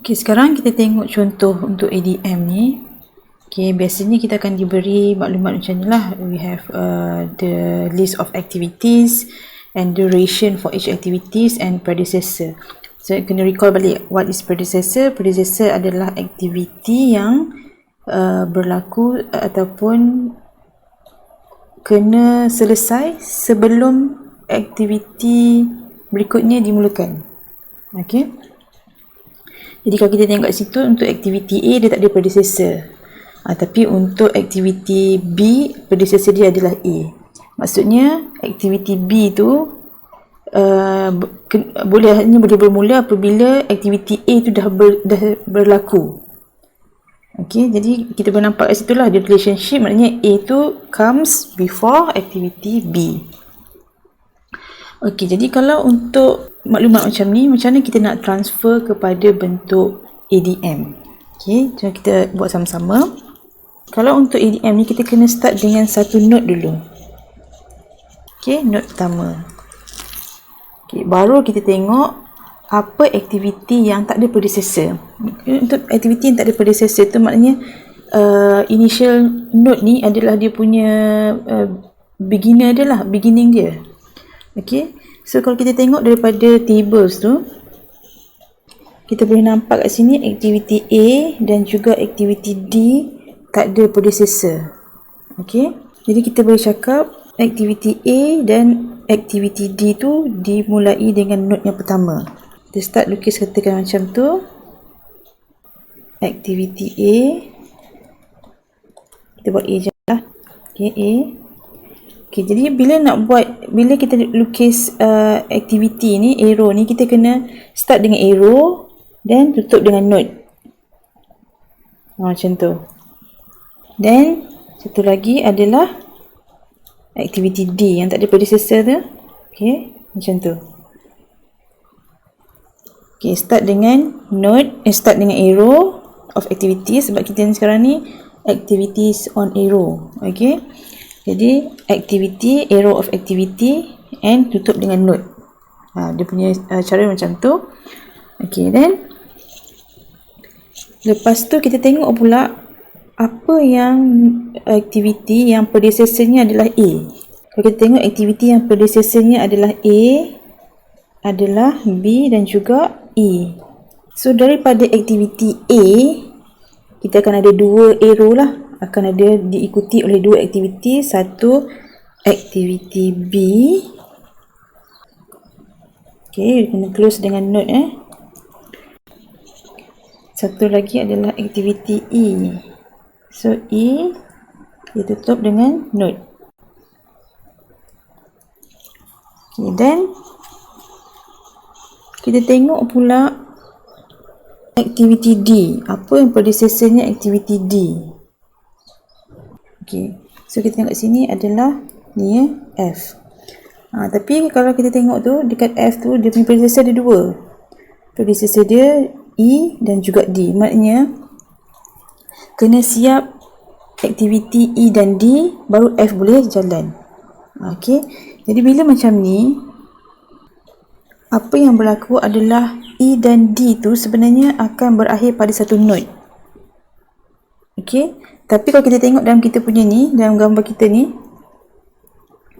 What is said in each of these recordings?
Okay, sekarang kita tengok contoh untuk ADM ni. Okay, biasanya kita akan diberi maklumat macam ni lah. We have the list of activities and duration for each activities and predecessor. So, kena recall balik what is predecessor. Predecessor adalah aktiviti yang berlaku ataupun kena selesai sebelum aktiviti berikutnya dimulakan. Okay. Jadi kalau kita tengok kat situ, untuk aktiviti A dia tak ada predecessor. Tapi untuk aktiviti B, predecessor dia adalah A. Maksudnya aktiviti B tu boleh bermula apabila aktiviti A tu dah berlaku. Okey, jadi kita boleh nampak kat situ lah, the relationship maknanya A tu comes before activity B. Okey, jadi kalau untuk maklumat macam ni, macam mana kita nak transfer kepada bentuk ADM? Okey, jom kita buat sama-sama. Kalau untuk ADM ni, kita kena start dengan satu node dulu. Okey, node pertama. Okey, baru kita tengok apa aktiviti yang tak ada predecessor. Untuk aktiviti yang tak ada predecessor tu maknanya initial node ni adalah dia punya beginning dia. Okay, so kalau kita tengok daripada tables tu, kita boleh nampak kat sini aktiviti A dan juga aktiviti D tak ada predecessor. Okay, jadi kita boleh cakap aktiviti A dan aktiviti D tu dimulai dengan node yang pertama. Kita start lukis, katakan macam tu. Aktiviti A, kita buat A je lah. Okay, A. Okay, jadi bila kita lukis aktiviti ni, arrow ni, kita kena start dengan arrow dan tutup dengan node. Macam tu. Dan satu lagi adalah aktiviti D yang tak ada predecessor tu. Okay, macam tu. Okay, start dengan node, start dengan arrow of activities, sebab kita ni sekarang ni activities on arrow. Okay, jadi activity, arrow of activity, and tutup dengan node. Dia punya cara macam tu. Okay, then lepas tu kita tengok pula apa yang aktiviti yang predecessornya adalah A. Kalau kita tengok aktiviti yang predecessornya adalah A, adalah B dan juga E. So daripada aktiviti A, kita akan ada dua arrow lah, akan ada diikuti oleh dua aktiviti. Satu aktiviti B. Okay, kena close dengan node Satu lagi adalah aktiviti E. So E ditutup dengan node. Okay, then kita tengok pula aktiviti D. Apa yang predecessornya aktiviti D? Okay, so kita tengok sini adalah ni F. Tapi kalau kita tengok tu, dekat F tu dia punya predecessor ada dua. Predecessor dia E dan juga D. Maknanya kena siap aktiviti E dan D baru F boleh jalan. Okay, jadi bila macam ni, apa yang berlaku adalah E dan D tu sebenarnya akan berakhir pada satu node. Okay, tapi kalau kita tengok dalam kita punya ni, dalam gambar kita ni,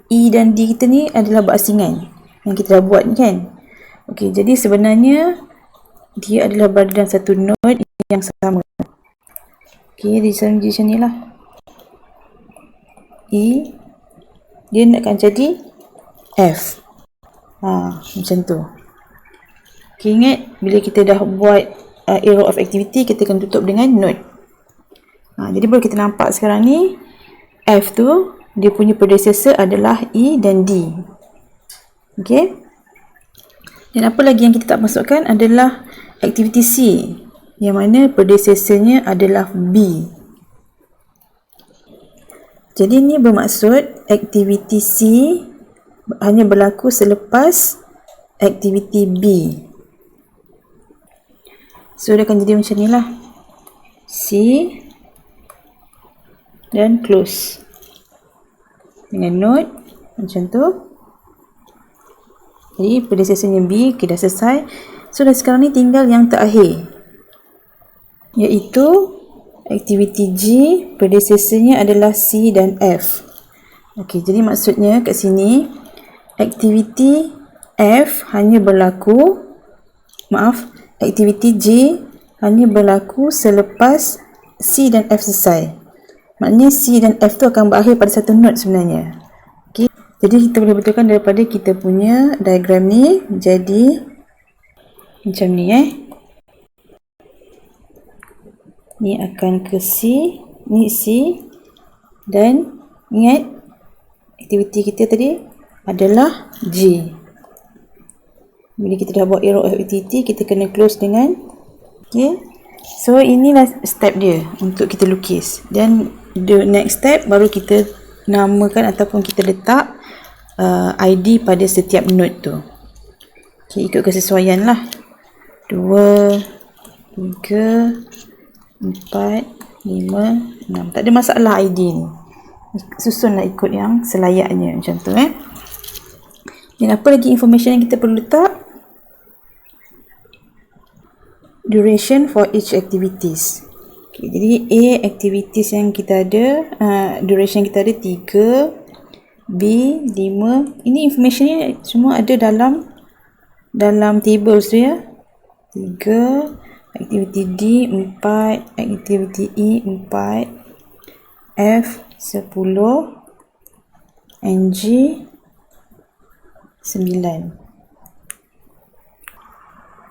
E dan D kita ni adalah berasingan yang kita dah buat ni kan. Okay, jadi sebenarnya dia adalah berada dalam satu node yang sama. Okay, dia macam ni lah. E, dia nakkan jadi F. Macam tu. Okay, ingat bila kita dah buat arrow of activity, kita akan tutup dengan node. Jadi baru kita nampak sekarang ni F tu dia punya predecessor adalah E dan D. Okay, dan apa lagi yang kita tak masukkan adalah aktiviti C, yang mana predecessornya adalah B. Jadi ni bermaksud aktiviti C hanya berlaku selepas aktiviti B. So dia akan jadi macam ni lah, C dan close dengan node macam tu. Jadi predecessornya B, kita dah selesai. So dah sekarang ni tinggal yang terakhir. iaitu aktiviti G predecessornya adalah C dan F. Okey, jadi maksudnya kat sini aktiviti F hanya berlaku, aktiviti G hanya berlaku selepas C dan F selesai. Maknanya C dan F tu akan berakhir pada satu node sebenarnya. Okey, jadi kita boleh betulkan daripada kita punya diagram ni jadi macam ni Ni akan ke C, ni C, dan ingat aktiviti kita tadi adalah G. Bila kita dah buat arrow of activity, kita kena close dengan so inilah step dia untuk kita lukis. Dan the next step baru kita namakan ataupun kita letak ID pada setiap node tu. Ikut kesesuaian lah. 2, 3, 4, 5, 6. Tak ada masalah ID ni. Susunlah ikut yang selayaknya macam tu Dan apa lagi information yang kita perlu letak? Duration for each activities. Okay, jadi A activities yang kita ada, duration kita ada 3, B 5. Ini information ni semua ada dalam tables tu 3, aktiviti D 4, aktiviti E 4, F 10, and G 9.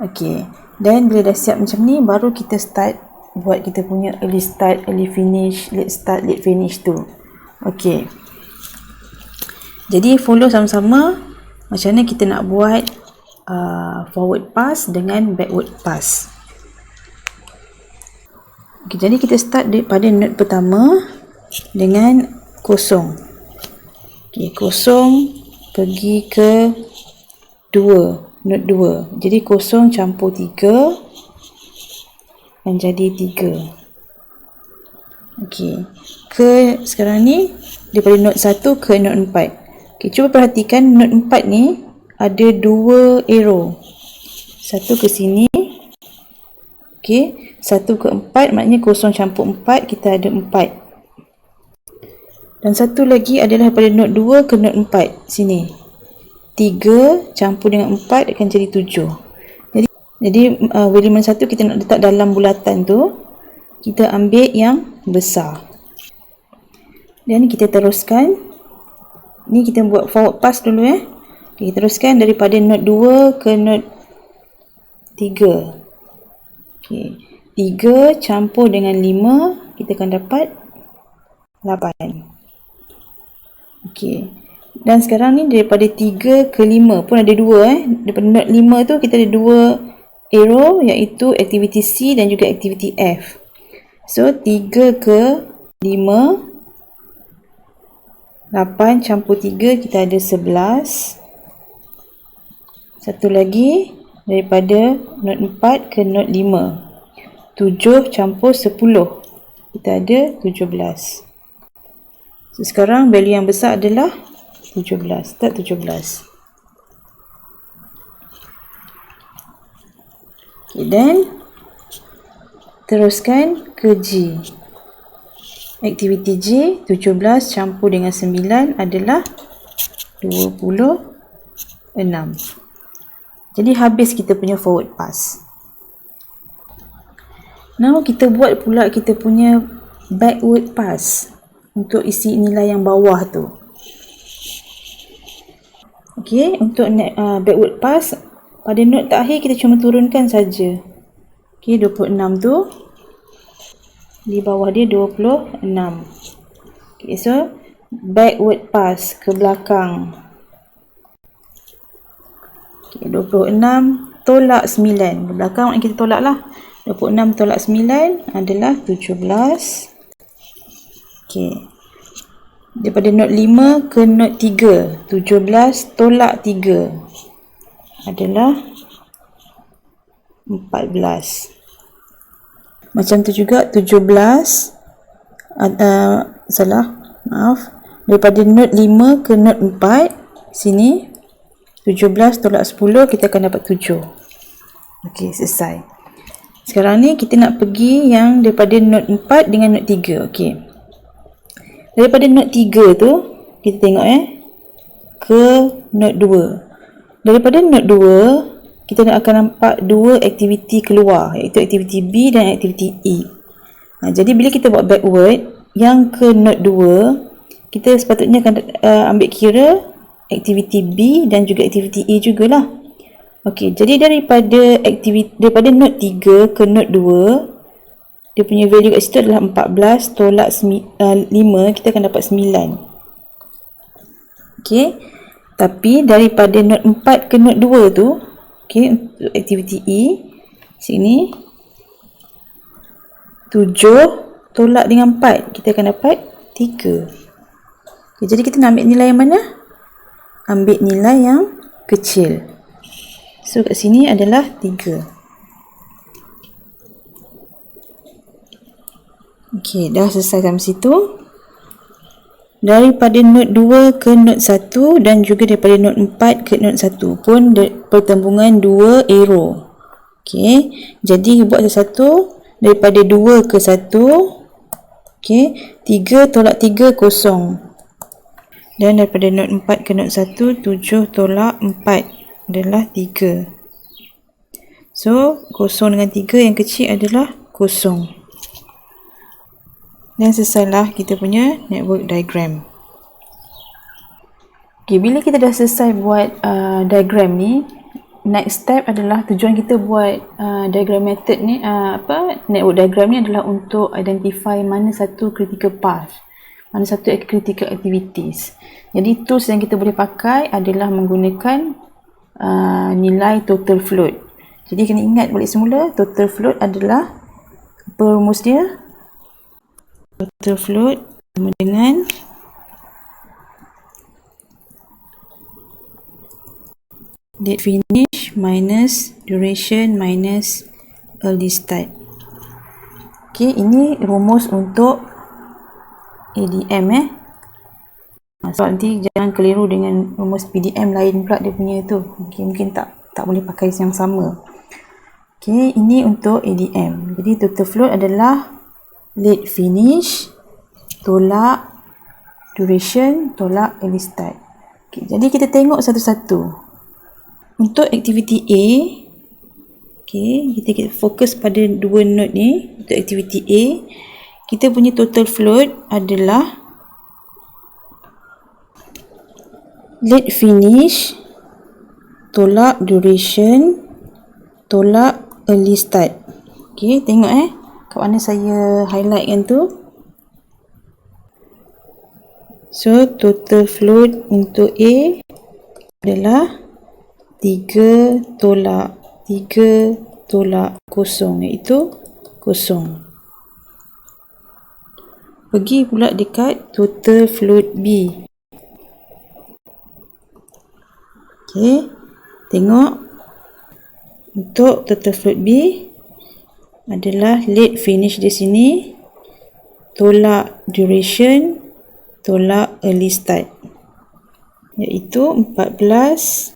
Okey, dan bila dah siap macam ni, baru kita start buat kita punya early start, early finish, late start, late finish tu. Okey, jadi follow sama-sama macam mana kita nak buat forward pass dengan backward pass. Okay, jadi kita start pada node pertama dengan kosong. Okay, kosong pergi ke 2, node 2. Jadi kosong campur 3 dan jadi 3. Okay, sekarang ni daripada node 1 ke node 4. Okay, cuba perhatikan node 4 ni ada 2 arrow. Satu ke sini. Okay, 1 ke 4 maknanya kosong campur 4, kita ada 4. Dan satu lagi adalah pada node 2 ke node 4 sini. 3 campur dengan 4 akan jadi 7. Jadi elemen 1 kita nak letak dalam bulatan tu, kita ambil yang besar. Dan kita teruskan. Ni kita buat forward pass dulu Okay, teruskan daripada node 2 ke node 3. Okay, 3 campur dengan 5, kita akan dapat 8. Okay, dan sekarang ni daripada 3 ke 5 pun ada 2 Daripada node 5 tu kita ada 2 arrow, iaitu aktiviti C dan juga aktiviti F. So 3 ke 5, 8 campur 3, kita ada 11. Satu lagi daripada node 4 ke node 5, 7 campur 10, kita ada 17. So sekarang value yang besar adalah 17, tak 17. Okay, dan teruskan ke G. Aktiviti G 17 campur dengan 9 adalah 26. Jadi habis kita punya forward pass. Now kita buat pula kita punya backward pass untuk isi nilai yang bawah tu. Okey, untuk backward pass pada node terakhir kita cuma turunkan saja. Okey, 26 tu di bawah dia 26. Okey, so backward pass ke belakang. Okay, 26 tolak 9. Ke belakang kita tolak lah. 26 tolak 9 adalah 17. Okay. Daripada node 5 ke node 3. 17 tolak 3 adalah 14. Macam tu juga 17. Daripada node 5 ke node 4. Sini. 17 tolak 10, kita akan dapat 7. Okey, selesai. Sekarang ni kita nak pergi yang daripada note 4 dengan note 3. Okey. Daripada note 3 tu, kita tengok ke note 2. Daripada note 2, kita akan nampak dua aktiviti keluar, iaitu aktiviti B dan aktiviti E. Jadi bila kita buat backward, yang ke note 2, kita sepatutnya akan ambil kira aktiviti B dan juga aktiviti E jugalah. Okey, jadi daripada note 3 ke note 2, dia punya value kat situ adalah 14 tolak 5, kita akan dapat 9. Okey, tapi daripada note 4 ke note 2 tu, okey, untuk aktiviti E, sini 7 tolak dengan 4, kita akan dapat 3. Okay, jadi kita nak ambil nilai yang mana? Ambil nilai yang kecil. So kat sini adalah 3. Okey, dah selesai sampai situ. Daripada note 2 ke note 1 dan juga daripada note 4 ke note 1 pun pertembungan 2 arrow. Okey, jadi buat satu daripada 2 ke 1. Okey, 3 tolak 3 kosong. Dan daripada note 4 ke note 1, 7 tolak 4 adalah 3. So, kosong dengan 3 yang kecil adalah kosong. Dan selesailah kita punya network diagram. Okay, bila kita dah selesai buat diagram ni, next step adalah tujuan kita buat diagram method ni, network diagram ni adalah untuk identify mana satu critical path, mana satu critical activities. Jadi tools yang kita boleh pakai adalah menggunakan nilai total float. Jadi kena ingat balik semula, total float adalah apa rumus dia? Total float sama dengan date finish minus duration minus early start. Okey, ini rumus untuk ADM sebab nanti jangan keliru dengan rumus PDM lain pula dia punya tu. Mungkin tak boleh pakai yang sama. Okey, ini untuk ADM. Jadi total float adalah late finish tolak duration tolak early start. Okay, jadi kita tengok satu-satu. Untuk aktiviti A, okay, kita fokus pada dua node ni. Untuk aktiviti A, kita punya total float adalah late finish tolak duration tolak early start. Okay, tengok kat mana saya highlight kan tu. So total float untuk A adalah 3 tolak 3 tolak kosong, iaitu kosong. Pergi pula dekat total float B. Okay, tengok untuk total float B adalah late finish di sini tolak duration tolak early start, iaitu 14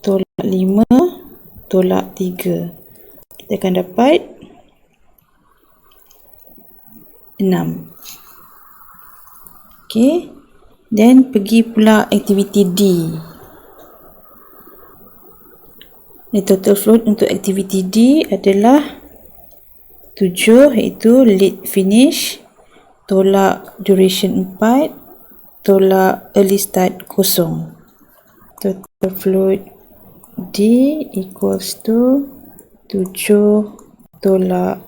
tolak 5 tolak 3. Kita akan dapat 6. Okay, dan pergi pula aktiviti D. The total float untuk aktiviti D adalah 7, iaitu late finish tolak duration 4 tolak early start kosong. Total float D equals to 7 tolak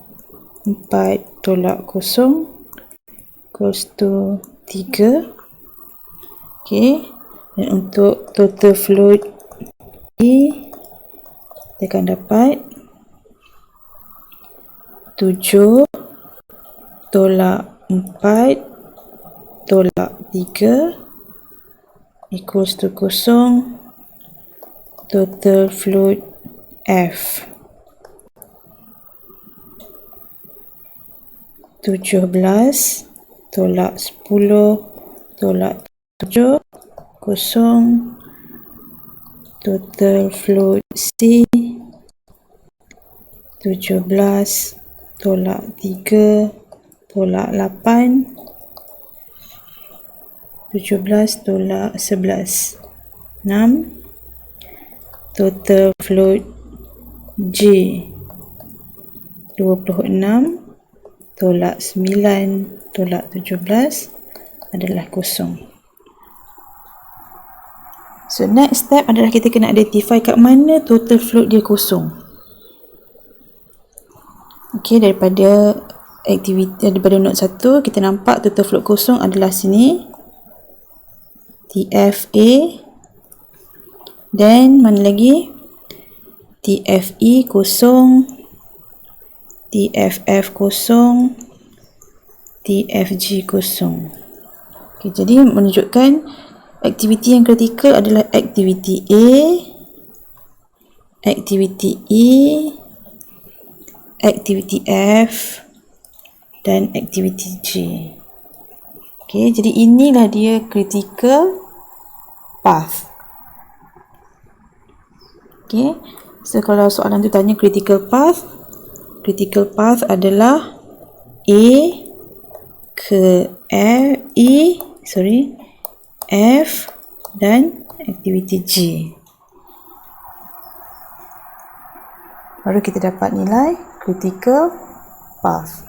4 tolak kosong equals to 3. Okay, dan untuk total float D kita akan dapat 7 tolak 4 tolak 3 equals to kosong. Total float F 17 tolak 10 tolak 7 kosong. Total float C 17 tolak 3 tolak 8, 17 tolak 11, 6. Total float J 26 tolak 9 tolak 17 adalah kosong. So next step adalah kita kena identify kat mana total float dia kosong. Okey, daripada note 1 kita nampak total float kosong adalah sini. TFA, dan mana lagi? TFE kosong, TFF kosong, TFG kosong. Okay, jadi menunjukkan aktiviti yang kritikal adalah aktiviti A, aktiviti E, aktiviti F, dan aktiviti G. Okay, jadi inilah dia critical path. Okay, so kalau soalan tu tanya critical path adalah A ke F dan aktiviti G. Baru kita dapat nilai critical path.